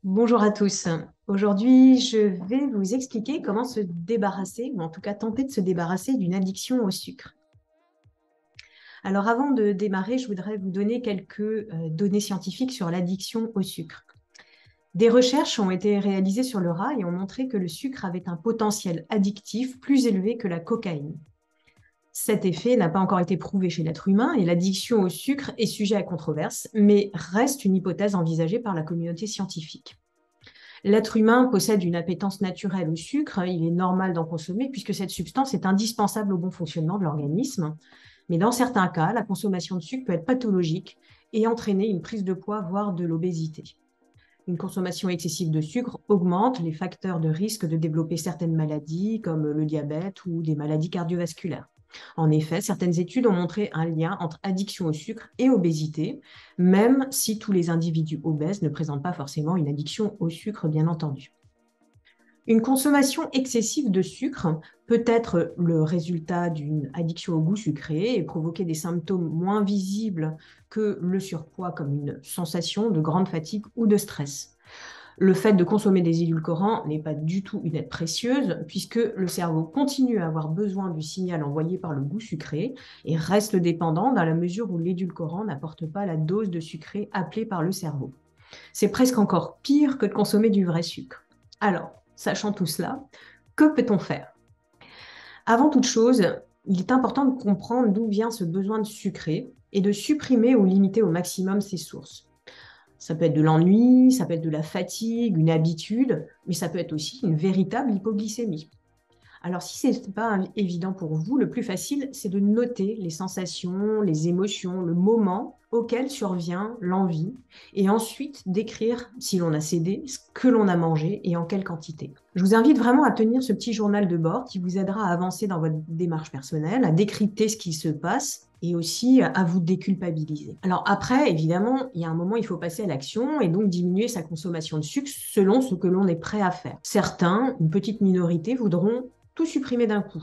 Bonjour à tous. Aujourd'hui, je vais vous expliquer comment se débarrasser, ou en tout cas tenter de se débarrasser d'une addiction au sucre. Alors avant de démarrer, je voudrais vous donner quelques données scientifiques sur l'addiction au sucre. Des recherches ont été réalisées sur le rat et ont montré que le sucre avait un potentiel addictif plus élevé que la cocaïne. Cet effet n'a pas encore été prouvé chez l'être humain et l'addiction au sucre est sujet à controverse, mais reste une hypothèse envisagée par la communauté scientifique. L'être humain possède une appétence naturelle au sucre, il est normal d'en consommer puisque cette substance est indispensable au bon fonctionnement de l'organisme. Mais dans certains cas, la consommation de sucre peut être pathologique et entraîner une prise de poids, voire de l'obésité. Une consommation excessive de sucre augmente les facteurs de risque de développer certaines maladies comme le diabète ou des maladies cardiovasculaires. En effet, certaines études ont montré un lien entre addiction au sucre et obésité, même si tous les individus obèses ne présentent pas forcément une addiction au sucre, bien entendu. Une consommation excessive de sucre peut être le résultat d'une addiction au goût sucré et provoquer des symptômes moins visibles que le surpoids, comme une sensation de grande fatigue ou de stress. Le fait de consommer des édulcorants n'est pas du tout une aide précieuse, puisque le cerveau continue à avoir besoin du signal envoyé par le goût sucré et reste dépendant dans la mesure où l'édulcorant n'apporte pas la dose de sucré appelée par le cerveau. C'est presque encore pire que de consommer du vrai sucre. Alors, sachant tout cela, que peut-on faire? Avant toute chose, il est important de comprendre d'où vient ce besoin de sucré et de supprimer ou limiter au maximum ses sources. Ça peut être de l'ennui, ça peut être de la fatigue, une habitude, mais ça peut être aussi une véritable hypoglycémie. Alors, si ce n'est pas évident pour vous, le plus facile, c'est de noter les sensations, les émotions, le moment auquel survient l'envie, et ensuite d'écrire, si l'on a cédé, ce que l'on a mangé et en quelle quantité. Je vous invite vraiment à tenir ce petit journal de bord qui vous aidera à avancer dans votre démarche personnelle, à décrypter ce qui se passe et aussi à vous déculpabiliser. Alors après, évidemment, il y a un moment, il faut passer à l'action et donc diminuer sa consommation de sucre selon ce que l'on est prêt à faire. Certains, une petite minorité, voudront tout supprimer d'un coup,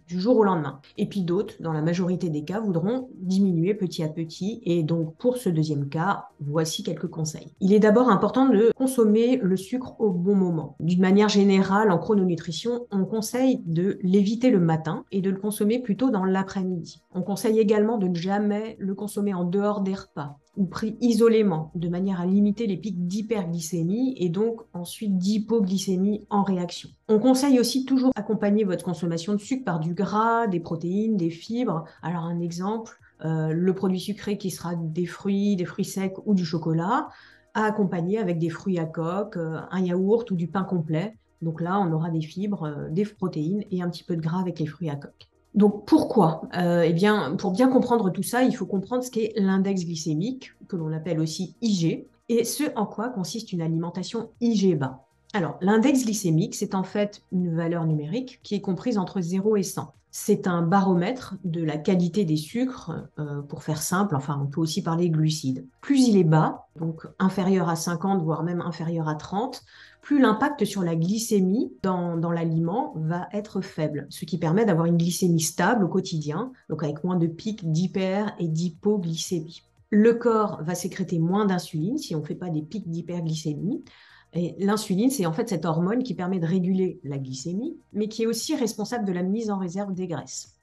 du jour au lendemain. Et puis d'autres, dans la majorité des cas, voudront diminuer petit à petit. Et donc, pour ce deuxième cas, voici quelques conseils. Il est d'abord important de consommer le sucre au bon moment. D'une manière générale, en chrononutrition, on conseille de l'éviter le matin et de le consommer plutôt dans l'après-midi. On conseille également de ne jamais le consommer en dehors des repas ou pris isolément, de manière à limiter les pics d'hyperglycémie et donc ensuite d'hypoglycémie en réaction. On conseille aussi toujours accompagner votre consommation de sucre par du gras, des protéines, des fibres. Alors un exemple, le produit sucré qui sera des fruits secs ou du chocolat, à accompagner avec des fruits à coque, un yaourt ou du pain complet. Donc là, on aura des fibres, des protéines et un petit peu de gras avec les fruits à coque. Donc pourquoi? Eh bien, pour bien comprendre tout ça, il faut comprendre ce qu'est l'index glycémique, que l'on appelle aussi IG, et ce en quoi consiste une alimentation IG bas. Alors, l'index glycémique, c'est en fait une valeur numérique qui est comprise entre 0 et 100. C'est un baromètre de la qualité des sucres, pour faire simple, enfin on peut aussi parler glucides. Plus il est bas, donc inférieur à 50, voire même inférieur à 30, plus l'impact sur la glycémie dans l'aliment va être faible, ce qui permet d'avoir une glycémie stable au quotidien, donc avec moins de pics d'hyper et d'hypoglycémie. Le corps va sécréter moins d'insuline si on ne fait pas des pics d'hyperglycémie. Et l'insuline, c'est en fait cette hormone qui permet de réguler la glycémie, mais qui est aussi responsable de la mise en réserve des graisses.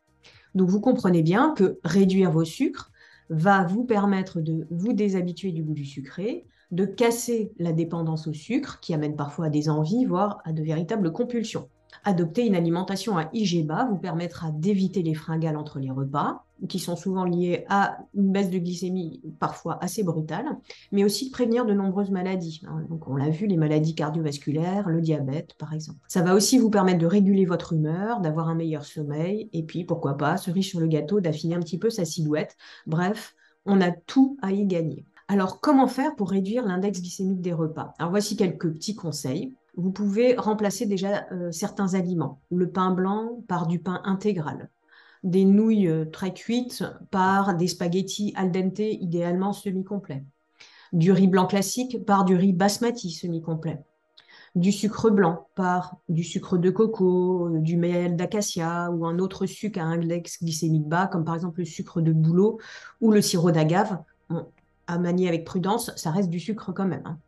Donc vous comprenez bien que réduire vos sucres va vous permettre de vous déshabituer du goût du sucré, de casser la dépendance au sucre, qui amène parfois à des envies, voire à de véritables compulsions. Adopter une alimentation à IG bas vous permettra d'éviter les fringales entre les repas, qui sont souvent liées à une baisse de glycémie parfois assez brutale, mais aussi de prévenir de nombreuses maladies. Donc on l'a vu, les maladies cardiovasculaires, le diabète par exemple. Ça va aussi vous permettre de réguler votre humeur, d'avoir un meilleur sommeil, et puis pourquoi pas, cerise sur le gâteau, d'affiner un petit peu sa silhouette. Bref, on a tout à y gagner. Alors, comment faire pour réduire l'index glycémique des repas? Alors, voici quelques petits conseils. Vous pouvez remplacer déjà certains aliments. Le pain blanc par du pain intégral. Des nouilles très cuites par des spaghettis al dente, idéalement semi-complets. Du riz blanc classique par du riz basmati semi-complet. Du sucre blanc par du sucre de coco, du miel d'acacia ou un autre sucre à index glycémique bas, comme par exemple le sucre de bouleau ou le sirop d'agave. Bon, à manier avec prudence, ça reste du sucre quand même, hein.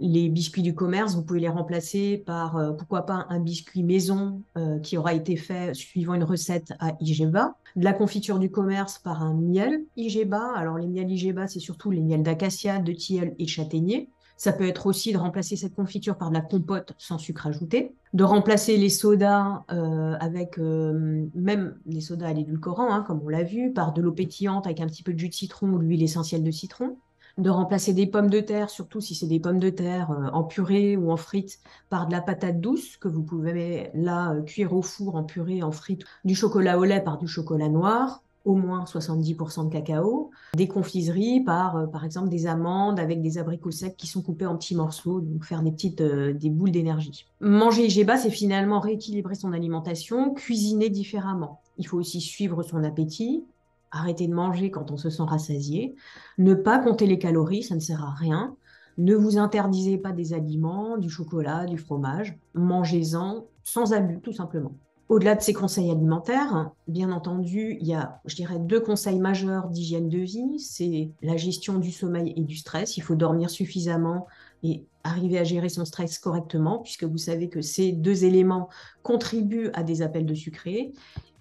Les biscuits du commerce, vous pouvez les remplacer par, pourquoi pas, un biscuit maison qui aura été fait suivant une recette à Igeba. De la confiture du commerce par un miel Igeba. Alors, les miels Igeba, c'est surtout les miels d'acacia, de tilleul et de châtaignier. Ça peut être aussi de remplacer cette confiture par de la compote sans sucre ajouté, de remplacer les sodas avec même les sodas à l'édulcorant, hein, comme on l'a vu, par de l'eau pétillante avec un petit peu de jus de citron ou de l'huile essentielle de citron, de remplacer des pommes de terre, surtout si c'est des pommes de terre en purée ou en frites, par de la patate douce que vous pouvez là cuire au four en purée, en frites, du chocolat au lait par du chocolat noir, au moins 70% de cacao, des confiseries par exemple des amandes avec des abricots secs qui sont coupés en petits morceaux, donc faire des boules d'énergie. Manger IGBA, c'est finalement rééquilibrer son alimentation, cuisiner différemment. Il faut aussi suivre son appétit, arrêter de manger quand on se sent rassasié, ne pas compter les calories, ça ne sert à rien. Ne vous interdisez pas des aliments, du chocolat, du fromage. Mangez-en sans abus, tout simplement. Au-delà de ces conseils alimentaires, bien entendu, il y a, je dirais, 2 conseils majeurs d'hygiène de vie. C'est la gestion du sommeil et du stress. Il faut dormir suffisamment et arriver à gérer son stress correctement, puisque vous savez que ces 2 éléments contribuent à des appels de sucré.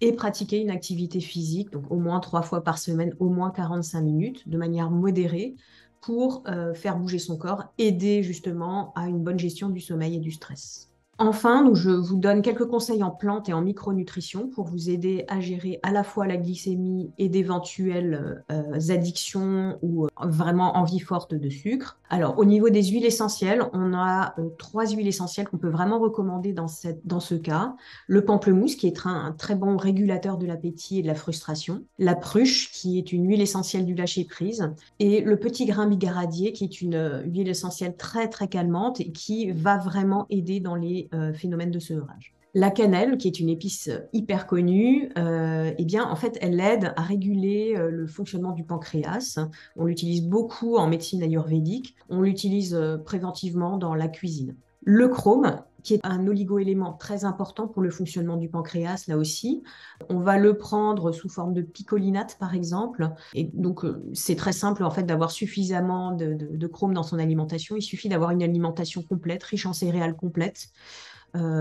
Et pratiquer une activité physique, donc au moins 3 fois par semaine, au moins 45 minutes, de manière modérée, pour faire bouger son corps, aider justement à une bonne gestion du sommeil et du stress. Enfin, donc je vous donne quelques conseils en plantes et en micronutrition pour vous aider à gérer à la fois la glycémie et d'éventuelles addictions ou vraiment envie forte de sucre. Alors, au niveau des huiles essentielles, on a 3 huiles essentielles qu'on peut vraiment recommander dans ce cas. Le pamplemousse, qui est un très bon régulateur de l'appétit et de la frustration. La pruche, qui est une huile essentielle du lâcher-prise. Et le petit grain bigaradier, qui est une huile essentielle très, très calmante et qui va vraiment aider dans les phénomènes de sevrage. La cannelle, qui est une épice hyper connue, eh bien, en fait, elle aide à réguler le fonctionnement du pancréas. On l'utilise beaucoup en médecine ayurvédique. On l'utilise préventivement dans la cuisine. Le chrome, qui est un oligoélément très important pour le fonctionnement du pancréas, là aussi. On va le prendre sous forme de picolinate, par exemple. Et donc, c'est très simple, en fait, d'avoir suffisamment de chrome dans son alimentation. Il suffit d'avoir une alimentation complète, riche en céréales complètes,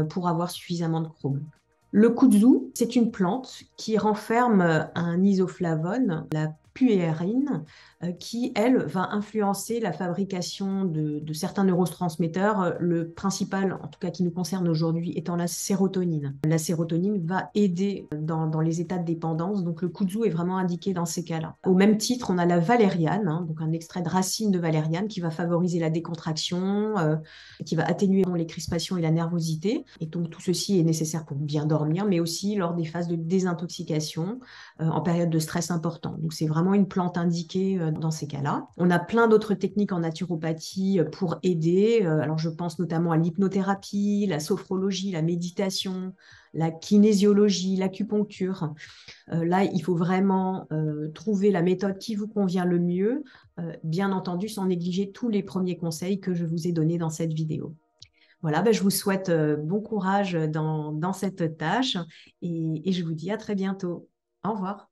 pour avoir suffisamment de chrome. Le kudzu, c'est une plante qui renferme un isoflavone, la puérine, qui, elle, va influencer la fabrication de certains neurotransmetteurs, le principal, en tout cas qui nous concerne aujourd'hui, étant la sérotonine. La sérotonine va aider dans les états de dépendance, donc le kudzu est vraiment indiqué dans ces cas-là. Au même titre, on a la valériane, hein, donc un extrait de racine de valériane qui va favoriser la décontraction, qui va atténuer les crispations et la nervosité. Et donc tout ceci est nécessaire pour bien dormir, mais aussi lors des phases de désintoxication, en période de stress important. Donc c'est vraiment une plante indiquée dans ces cas-là. On a plein d'autres techniques en naturopathie pour aider. Alors je pense notamment à l'hypnothérapie, la sophrologie, la méditation, la kinésiologie, l'acupuncture. Là, il faut vraiment trouver la méthode qui vous convient le mieux, bien entendu sans négliger tous les premiers conseils que je vous ai donnés dans cette vidéo. Voilà, ben, je vous souhaite bon courage dans cette tâche et je vous dis à très bientôt. Au revoir.